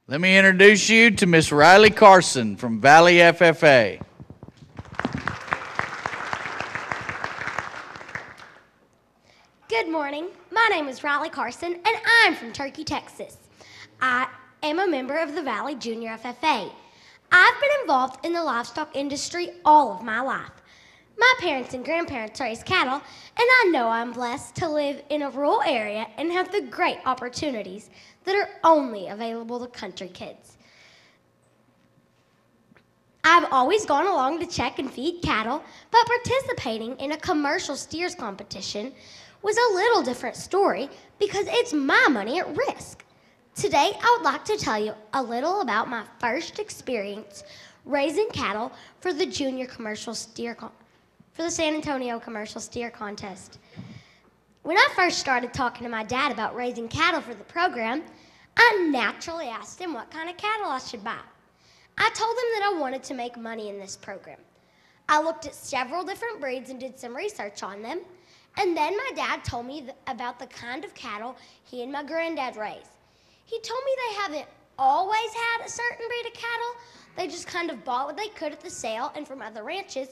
Let me introduce you to Miss Riley Carson from Valley FFA. Good morning. My name is Riley Carson, and I'm from Turkey, Texas. I am a member of the Valley Junior FFA. I've been involved in the livestock industry all of my life. My parents and grandparents raised cattle, and I know I'm blessed to live in a rural area and have the great opportunities that are only available to country kids. I've always gone along to check and feed cattle, but participating in a commercial steers competition was a little different story because it's my money at risk. Today, I would like to tell you a little about my first experience raising cattle for the for the San Antonio Commercial Steer Contest. When I first started talking to my dad about raising cattle for the program, I naturally asked him what kind of cattle I should buy. I told him that I wanted to make money in this program. I looked at several different breeds and did some research on them, and then my dad told me about the kind of cattle he and my granddad raised. He told me they haven't always had a certain breed of cattle. They just kind of bought what they could at the sale and from other ranches,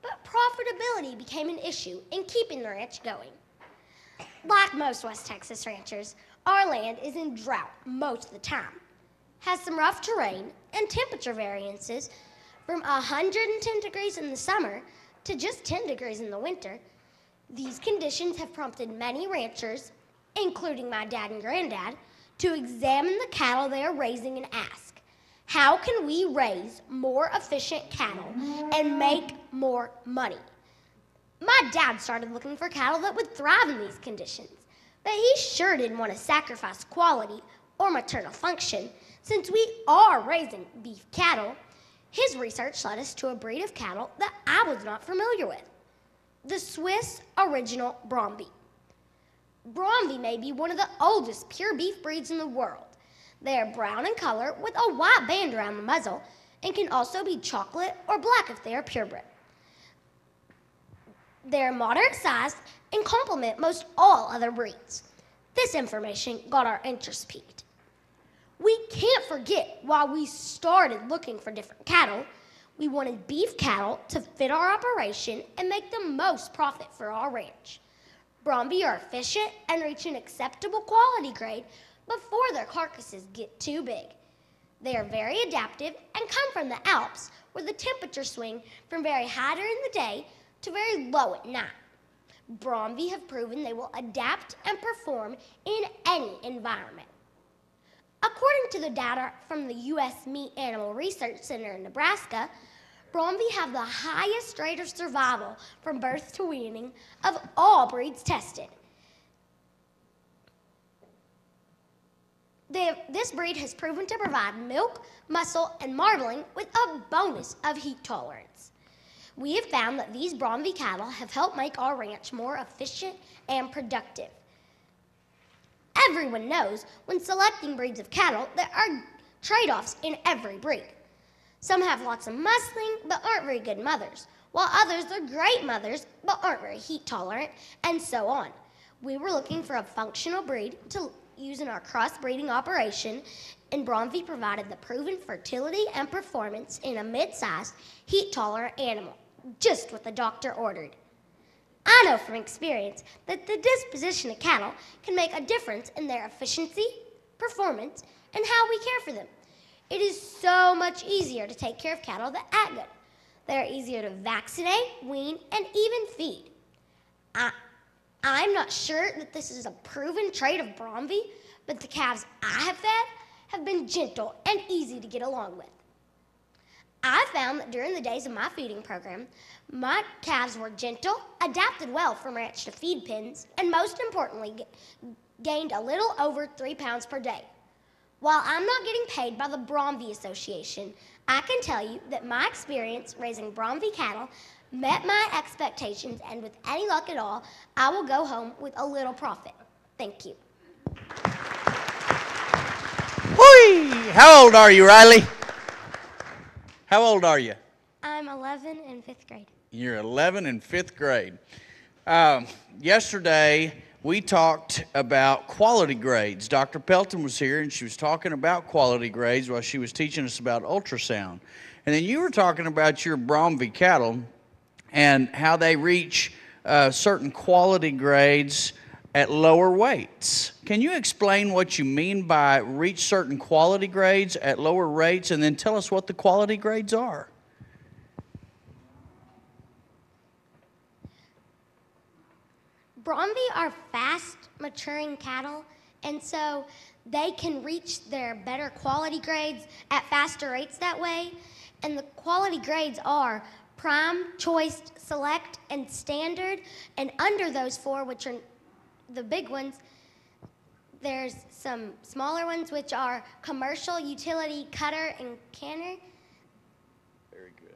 but profitability became an issue in keeping the ranch going. Like most West Texas ranchers, our land is in drought most of the time, has some rough terrain and temperature variances from 110 degrees in the summer to just 10 degrees in the winter. These conditions have prompted many ranchers, including my dad and granddad, to examine the cattle they are raising and ask, how can we raise more efficient cattle and make more money? My dad started looking for cattle that would thrive in these conditions, but he sure didn't want to sacrifice quality or maternal function. Since we are raising beef cattle, his research led us to a breed of cattle that I was not familiar with, the Swiss Original Bromby. Bromby may be one of the oldest pure beef breeds in the world. They are brown in color with a white band around the muzzle and can also be chocolate or black if they are purebred. They are moderate sized and complement most all other breeds. This information got our interest peaked. We can't forget why we started looking for different cattle. We wanted beef cattle to fit our operation and make the most profit for our ranch. Bromby are efficient and reach an acceptable quality grade before their carcasses get too big. They are very adaptive and come from the Alps, where the temperatures swing from very high during the day to very low at night. Bromby have proven they will adapt and perform in any environment. According to the data from the U.S. Meat Animal Research Center in Nebraska, Bromby have the highest rate of survival from birth to weaning of all breeds tested. This breed has proven to provide milk, muscle, and marbling with a bonus of heat tolerance. We have found that these Bromby cattle have helped make our ranch more efficient and productive. Everyone knows when selecting breeds of cattle there are trade-offs in every breed. Some have lots of muscling but aren't very good mothers, while others are great mothers but aren't very heat tolerant, and so on. We were looking for a functional breed to use in our cross-breeding operation, and Bromby provided the proven fertility and performance in a mid-sized, heat-tolerant animal, just what the doctor ordered. I know from experience that the disposition of cattle can make a difference in their efficiency, performance, and how we care for them. It is so much easier to take care of cattle that act good. They are easier to vaccinate, wean, and even feed. I'm not sure that this is a proven trait of Bromby, but the calves I have fed have been gentle and easy to get along with. I found that during the days of my feeding program, my calves were gentle, adapted well from ranch to feed pens, and most importantly, gained a little over 3 pounds per day. While I'm not getting paid by the Bromby Association, I can tell you that my experience raising Bromby cattle met my expectations, and with any luck at all, I will go home with a little profit. Thank you. Whee! How old are you, Riley? How old are you? I'm 11 in 5th grade. You're 11 in 5th grade. Yesterday, we talked about quality grades. Dr. Pelton was here, and she was talking about quality grades while she was teaching us about ultrasound. And then you were talking about your Bromvie cattle and how they reach certain quality grades at lower weights. Can you explain what you mean by reach certain quality grades at lower rates, and then tell us what the quality grades are? Bromvie are fast maturing cattle, and so they can reach their better quality grades at faster rates that way. And the quality grades are prime, choice, select, and standard. And under those four, which are the big ones, there's some smaller ones, which are commercial, utility, cutter, and canner. Very good.